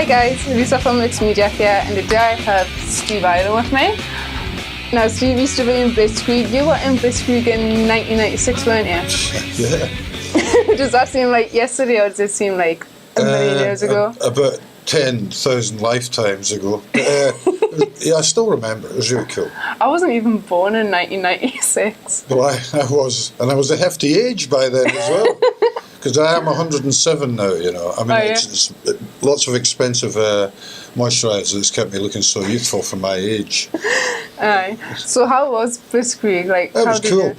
guys, Lisa from Lixx Media here, and today I have Steve Island with me. Now, Steve used to be in Blitzkrieg. You were in Blitzkrieg in 1996, weren't you? Yeah. Does that seem like yesterday, or does it seem like a million years ago? About 10,000 lifetimes ago. Yeah, I still remember. It was really cool. I wasn't even born in 1996. Well, I was, and I was a hefty age by then as well. Because I am 107 now, you know. I mean, it's lots of expensive moisturisers kept me looking so youthful for my age. Aye. So how was Blitzkrieg? Like, it was cool.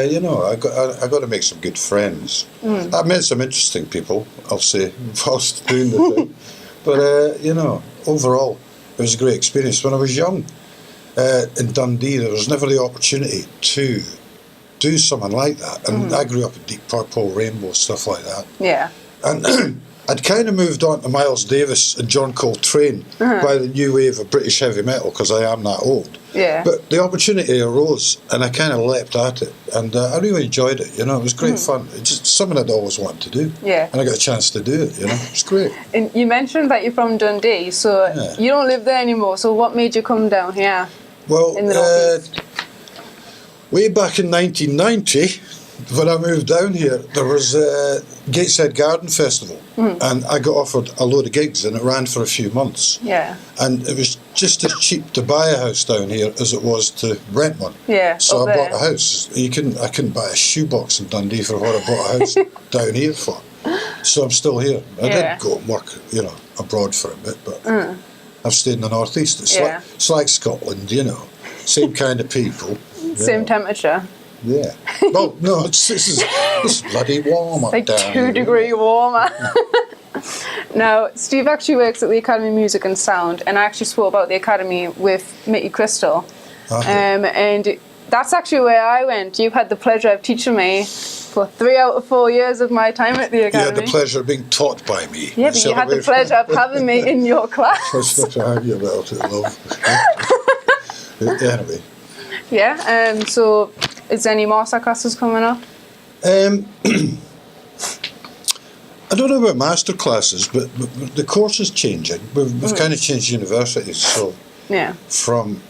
You know, I got to make some good friends. I met some interesting people, I'll say, whilst doing the thing. But, you know, overall, it was a great experience. When I was young in Dundee, there was never the opportunity to do something like that. And I grew up in Deep Purple, Rainbow, stuff like that. Yeah. And I'd kind of moved on to Miles Davis and John Coltrane by the new wave of British heavy metal, because I am that old. Yeah. But the opportunity arose, and I kind of leapt at it, and I really enjoyed it. You know, it was great fun. It's just something I'd always wanted to do. Yeah. And I got a chance to do it. You know, it's great. And you mentioned that you're from Dundee, so you don't live there anymore. So what made you come down here? Well, in the Northeast? Way back in 1990, when I moved down here, there was a Gateshead Garden Festival, and I got offered a load of gigs, and it ran for a few months. Yeah. And it was just as cheap to buy a house down here as it was to rent one. Yeah. So I bought a house. I couldn't buy a shoebox in Dundee for what I bought a house down here for. So I'm still here. I did go and work, you know, abroad for a bit, but I've stayed in the Northeast. It's like Scotland, you know, same kind of people. Same temperature. Yeah. Well, no, this is bloody warm up like down 2 here. degree warmer. Now, Steve actually works at the Academy of Music and Sound, and I actually spoke about the Academy with Micky Crystal. And that's actually where I went. You had the pleasure of teaching me for 3 out of 4 years of my time at the Academy. You had the pleasure of being taught by me. Yeah, but you had the pleasure of having me in your class. I was supposed to have you about it, love. Anyway. Yeah, so is there any master classes coming up? I don't know about master classes, but the course is changing. We've kind of changed universities, so from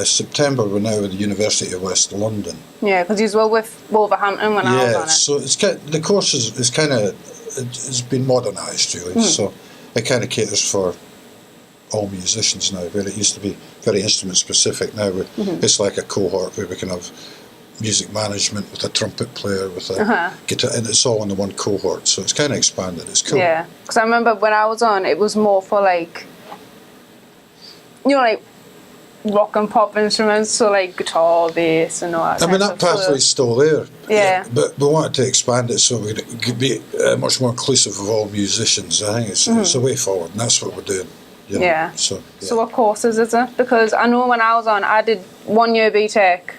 September we're now with the University of West London. Yeah, because you were with Wolverhampton when I was on it. So the course is kind of it's been modernised really, so it kind of caters for all musicians now, where it used to be very instrument specific. Now it's like a cohort where we can have music management with a trumpet player, with a guitar, and it's all in the one cohort, so it's kind of expanded. It's cool. Yeah, because I remember when I was on, it was more for like, you know, like rock and pop instruments, so like guitar, bass and all that. I mean, that pathway's still there. Yeah. But we wanted to expand it so we could be much more inclusive of all musicians. I think it's a way forward, and that's what we're doing. You know? So what courses is it? Because I know when I was on, I did 1 year BTEC,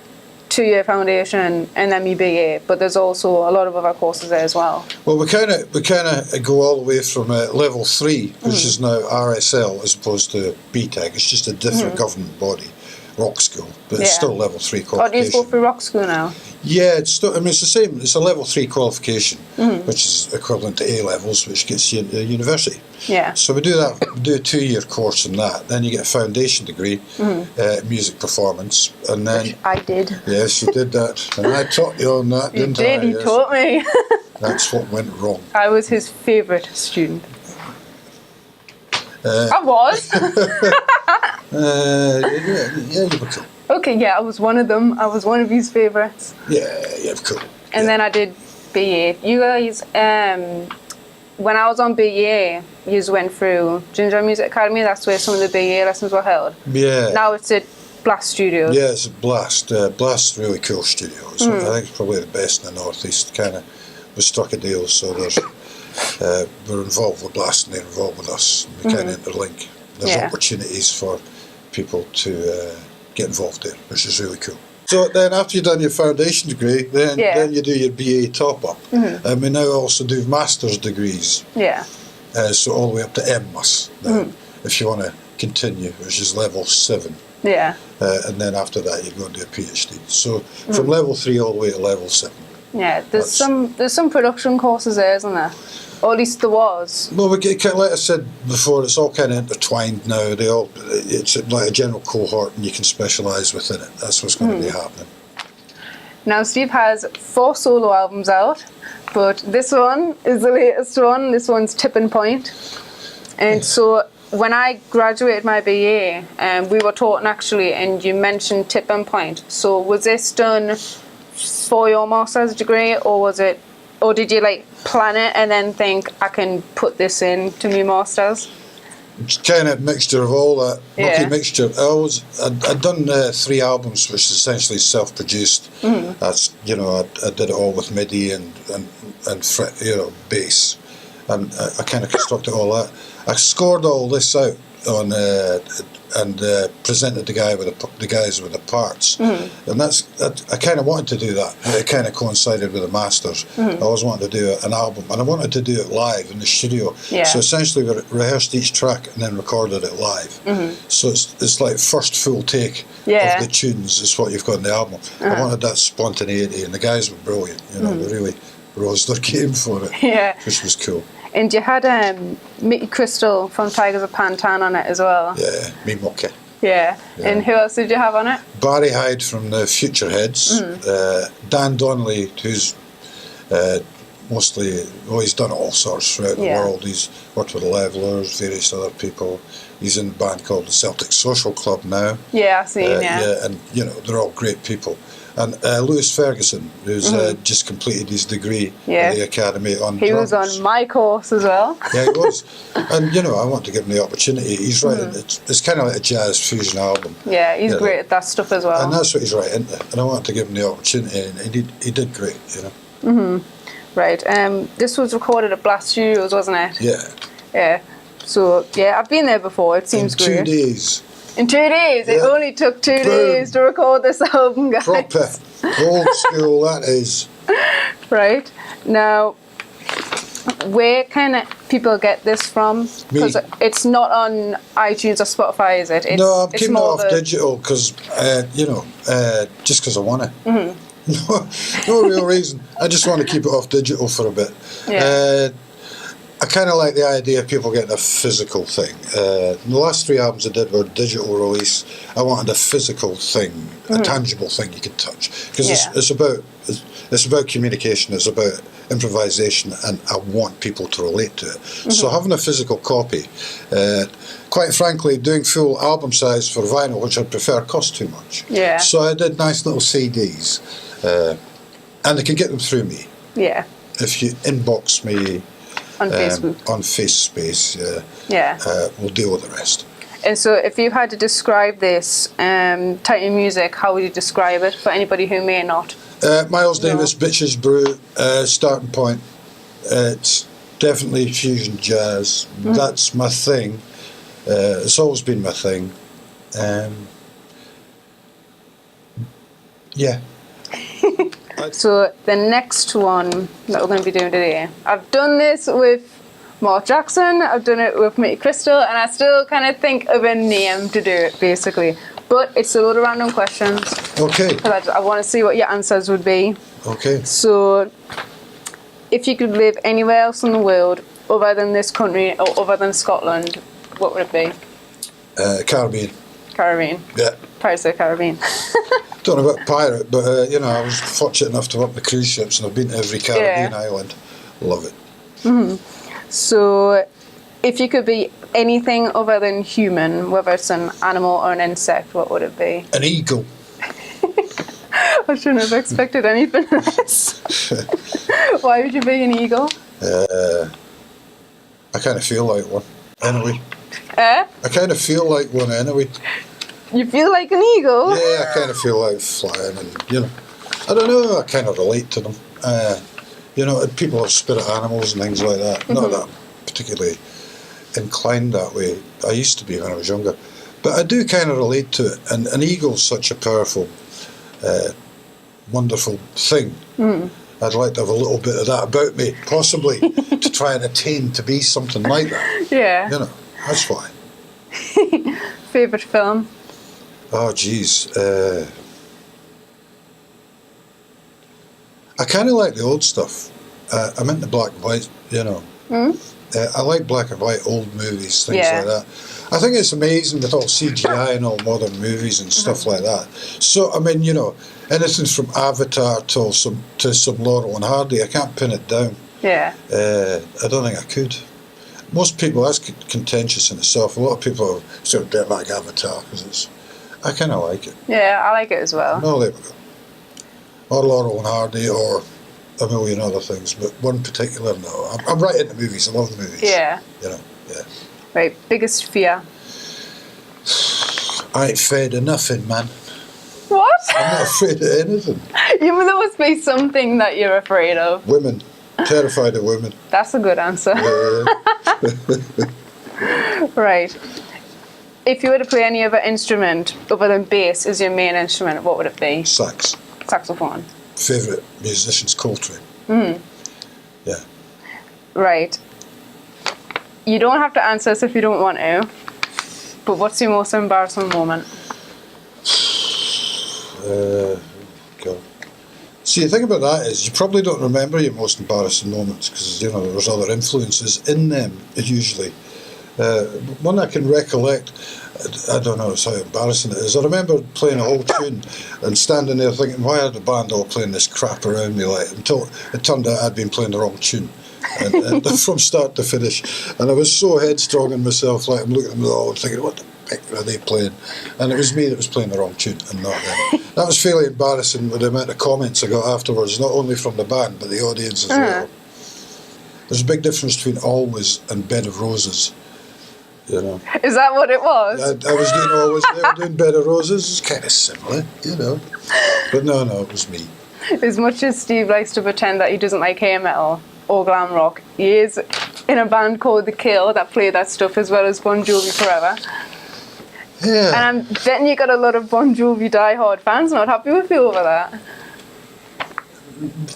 2 year foundation, and then my BA. But there's also a lot of other courses there as well. Well, we kind of go all the way from level 3, which is now RSL, as opposed to BTEC. It's just a different government body, rock school, but it's still level 3 qualification. Oh, do you go through rock school now? Yeah, it's still. I mean, it's the same. It's a level 3 qualification, which is equivalent to A levels, which gets you into university. Yeah. So we do that. We do a 2-year course in that. Then you get a foundation degree, music performance, and then which I did. Yes, you did that, and I taught you on that, didn't I? You did. He taught me. That's what went wrong. I was his favourite student. I was. Yeah, you were cool. Okay, yeah, I was one of them. I was one of his favourites. Yeah, cool. And then I did BA. You guys, when I was on BA, you went through Ginger Music Academy. That's where some of the BA lessons were held. Yeah. Now it's at Blast Studios. Yeah, it's at Blast. Blast's really cool studio. I think it's probably the best in the Northeast. Kind of, we struck a deal, so there's we're involved with Blast and they're involved with us. We kind of interlink. There's opportunities for people to get involved there, which is really cool. So then after you've done your foundation degree, then you do your BA top-up. And we now also do master's degrees. Yeah. So all the way up to MS then, if you want to continue, which is level 7. Yeah. And then after that you go and do a PhD. So from level 3 all the way to level 7. Yeah, there's some production courses there, isn't there? Or at least there was. Well, we get, like I said before, it's all kind of intertwined now. It's like a general cohort, and you can specialise within it. That's what's going to be happening. Now, Steve has 4 solo albums out, but this one is the latest one. This one's Tipping Point. And so when I graduated my BA, we were talking actually, and you mentioned Tipping Point. So was this done for your master's degree, or did you like plan it and then think I can put this in to my master's? It's kind of mixture of all that. Yeah. Mucky mixture. I'd done 3 albums, which is essentially self-produced. That's I did it all with MIDI and bass, and I kind of constructed all that. I scored all this out on and presented the guys with the parts, and I kind of wanted to do that. It kind of coincided with the masters. I always wanted to do an album, and I wanted to do it live in the studio. Yeah. So essentially, we rehearsed each track and then recorded it live. So it's like first full take of the tunes is what you've got in the album. I wanted that spontaneity, and the guys were brilliant. They really rose their game for it, which was cool. And you had Micky Crystal from Tigers of Pantan on it as well. Yeah, me Mucky. Yeah. And who else did you have on it? Barry Hyde from the Future Heads. Dan Donnelly, who's he's done all sorts throughout the world. He's worked with the Levelers, various other people. He's in a band called the Celtic Social Club now. Yeah, I've seen, Yeah, and they're all great people. And Lewis Ferguson, who's just completed his degree at the Academy on drums. He was on my course as well. Yeah, he was. And, I want to give him the opportunity. He's writing, it's kind of like a jazz fusion album. Yeah, he's great at that stuff as well. And that's what he's writing. And I want to give him the opportunity, and he did great, Right. This was recorded at Blast Studios, wasn't it? Yeah. Yeah. So, I've been there before. It seems great. In 2 days. In 2 days? Yeah. It only took 2 days to record this album, guys. Proper. Old school, that is. Right. Now, where can people get this from? Because it's not on iTunes or Spotify, is it? No, I'm keeping it off digital because, just because I want to. No real reason. I just want to keep it off digital for a bit. Yeah. I kind of like the idea of people getting a physical thing. The last 3 albums I did were digital release. I wanted a physical thing, a tangible thing you could touch, because it's about communication. It's about improvisation, and I want people to relate to it. So having a physical copy, quite frankly, doing full album size for vinyl, which I prefer, costs too much. Yeah. So I did nice little CDs, and they can get them through me. Yeah. If you inbox me. On Facebook. On FaceSpace, we'll deal with the rest. And so if you had to describe this type of music, how would you describe it for anybody who may not? Miles Davis, Bitches Brew, starting point. It's definitely fusion jazz. That's my thing. It's always been my thing. Yeah. So the next one that we're going to be doing today, I've done this with Marc Jackson, I've done it with Micky Crystal, and I still kind of think of a name to do it, basically. But it's a load of random questions. Okay. Because I want to see what your answers would be. Okay. So, if you could live anywhere else in the world other than this country or other than Scotland, what would it be? Caribbean. Caribbean. Yeah. Pirates of the Caribbean. Don't know about pirate, but I was fortunate enough to work the cruise ships, and I've been to every Caribbean island. Love it. So, if you could be anything other than human, whether it's an animal or an insect, what would it be? An eagle. I shouldn't have expected anything less. Why would you be an eagle? I kind of feel like one, anyway. I kind of feel like one, anyway. You feel like an eagle? Yeah, I kind of feel like flying, and I don't know. I kind of relate to them. People have spirit animals and things like that. Not that I'm particularly inclined that way. I used to be when I was younger, but I do kind of relate to it. And an eagle's such a powerful, wonderful thing. I'd like to have a little bit of that about me, possibly, to try and attain to be something like that. Yeah. That's why. Favourite film? I kind of like the old stuff. I'm into black and white, you know. I like black and white old movies, things like that. I think it's amazing with all CGI and all modern movies and stuff like that. So, I mean, you know, anything from Avatar to some Laurel and Hardy, I can't pin it down. Yeah. I don't think I could. Most people, that's contentious in itself. A lot of people sort of don't like Avatar because I kind of like it. Yeah, I like it as well. No, there we go. Or Laurel and Hardy or a million other things, but one particular, no. I'm right into movies. I love movies. Yeah. You know, yeah. Right, biggest fear? I ain't afraid of nothing, man. What? I'm not afraid of anything. There must be something that you're afraid of. Women. Terrified of women. That's a good answer. Right. If you were to play any other instrument other than bass as your main instrument, what would it be? Sax. Saxophone. Favourite musician's Coltrane. Yeah. Right. You don't have to answer this if you don't want to, but what's your most embarrassing moment? God. See, the thing about that is you probably don't remember your most embarrassing moments because, you know, there's other influences in them, usually. One I can recollect, I don't know how embarrassing it is. I remember playing a whole tune and standing there thinking, why are the band all playing this crap around me? Like, until it turned out I'd been playing the wrong tune. And from start to finish. And I was so headstrong in myself, like I'm looking at them all and thinking, what the heck are they playing? And it was me that was playing the wrong tune and not them. That was fairly embarrassing with the amount of comments I got afterwards, not only from the band, but the audience as well. There's a big difference between Always and Bed of Roses. You know. Is that what it was? I was doing Always, they were doing Bed of Roses. It's kind of similar, you know. But no, it was me. As much as Steve likes to pretend that he doesn't like hair metal or glam rock, he is in a band called The Kill that play that stuff as well as Bon Jovi Forever. Yeah. And I'm betting you got a lot of Bon Jovi diehard fans not happy with you over that.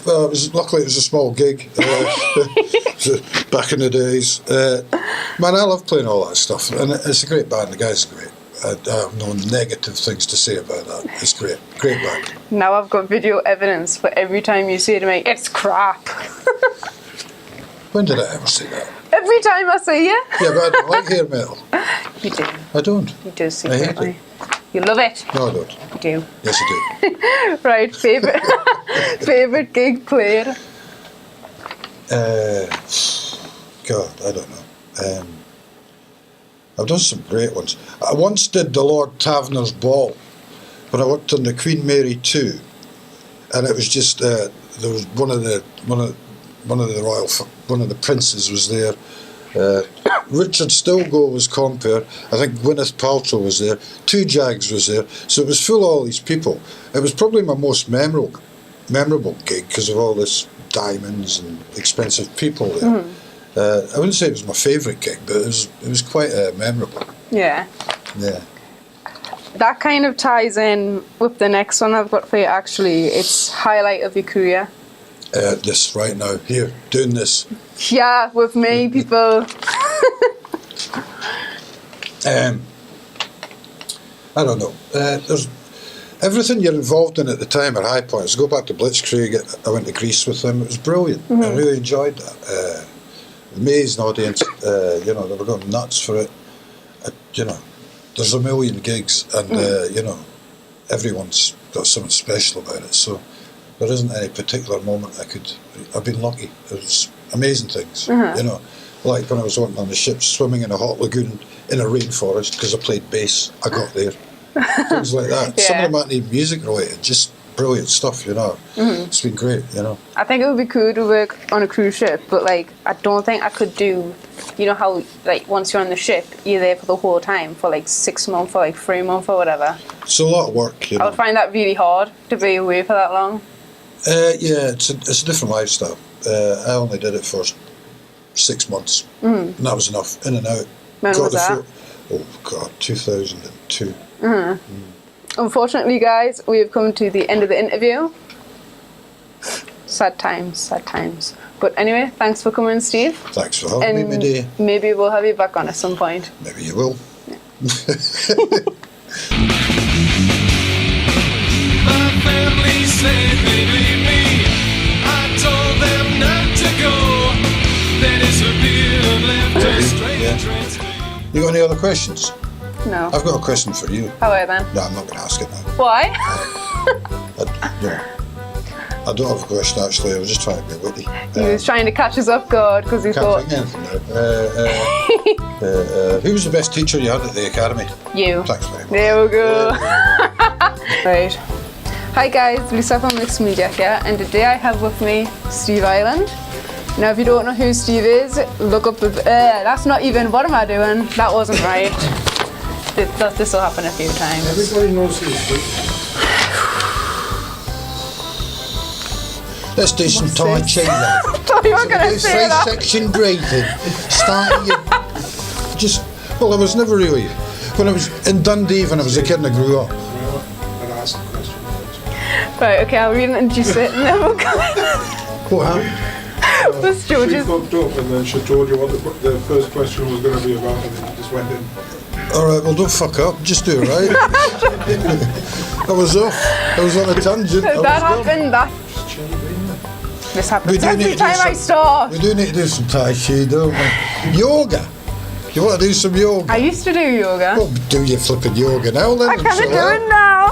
Well, luckily it was a small gig back in the days. Man, I love playing all that stuff, and it's a great band. The guys are great. I have no negative things to say about that. It's great band. Now I've got video evidence for every time you say to me, it's crap. When did I ever say that? Every time I say Yeah, but I don't like hair metal. You do. I don't. You do I secretly. hate You love it. No, I don't. You do. Yes, I do. Right, favourite gig played? God, I don't know. I've done some great ones. I once did the Lord Taverner's Ball when I worked on the Queen Mary 2, and it was just there was one of the princes was there. Richard Stilgoe was compere. I think Gwyneth Paltrow was there. Two Jags was there. So it was full of all these people. It was probably my most memorable gig because of all this diamonds and expensive people there. I wouldn't say it was my favourite gig, but it was quite memorable. Yeah. Yeah. That kind of ties in with the next one I've got for you, actually. It's highlight of your career. This right now, here, doing this. Yeah, with me, people. I don't know. There's everything you're involved in at the time are high points. Go back to Blitzkrieg. I went to Greece with them. It was brilliant. I really enjoyed that. Amazing audience. You know, they were going nuts for it. You know, there's a million gigs, and you know, everyone's got something special about it. So there isn't any particular moment I've been lucky. It was amazing things. You know, like when I was working on the ship, swimming in a hot lagoon in a rainforest because I played bass. I got there. Things like that. Yeah. Some of them aren't even music related, just brilliant stuff, you know. It's been great, you know. I think it would be cool to work on a cruise ship, but like I don't think I could do, you know how like once you're on the ship, you're there for the whole time for like 6 months or like 3 months or whatever. It's a lot of work, you know. I would find that really hard to be away for that long. Yeah, it's a different lifestyle. I only did it for 6 months, and that was enough. In and out. When was that? Oh God, 2002. Unfortunately, guys, we have come to the end of the interview. Sad times. But anyway, thanks for coming, Steve. Thanks for having me, dear. Maybe we'll have you back on at some point. Maybe you will. Yeah. My family said they leave me. You got any other questions? No. I've got a question for you. How are you then? No, I'm not going to ask it now. Why? I don't have a question actually. I was just trying to be witty. He was trying to catch us off guard because he thought. Can't think anything now. Who was the best teacher you had at the academy? You. Thanks very much. There we go. Right. Hi guys, Lixx from Lixx Media here, and today I have with me Steve Ireland. Now, if you don't know who Steve is, look up. That's not even. What am I doing? That wasn't right. This will happen a few times. Everybody knows who Steve. Let's do some Tai Chi then. I thought you were going to say that. Section breathing. Starting you. Well, I was never really. When I was in Dundee, when I was a kid and I grew up. I'd ask the question first. Right, okay, I'll read it and just sit and then we'll go. What happened? This She George's. fucked up and then she told you what the first question was going to be about and then you just went in. Alright, well don't fuck up, just do it right. I was off. I was on a tangent. That happened. This happens We do every need to do time I start. We do need to do some Tai Chi, don't we? Yoga. You want to do some yoga? I used to do yoga. Well, do your flipping yoga now then. I can't do it now.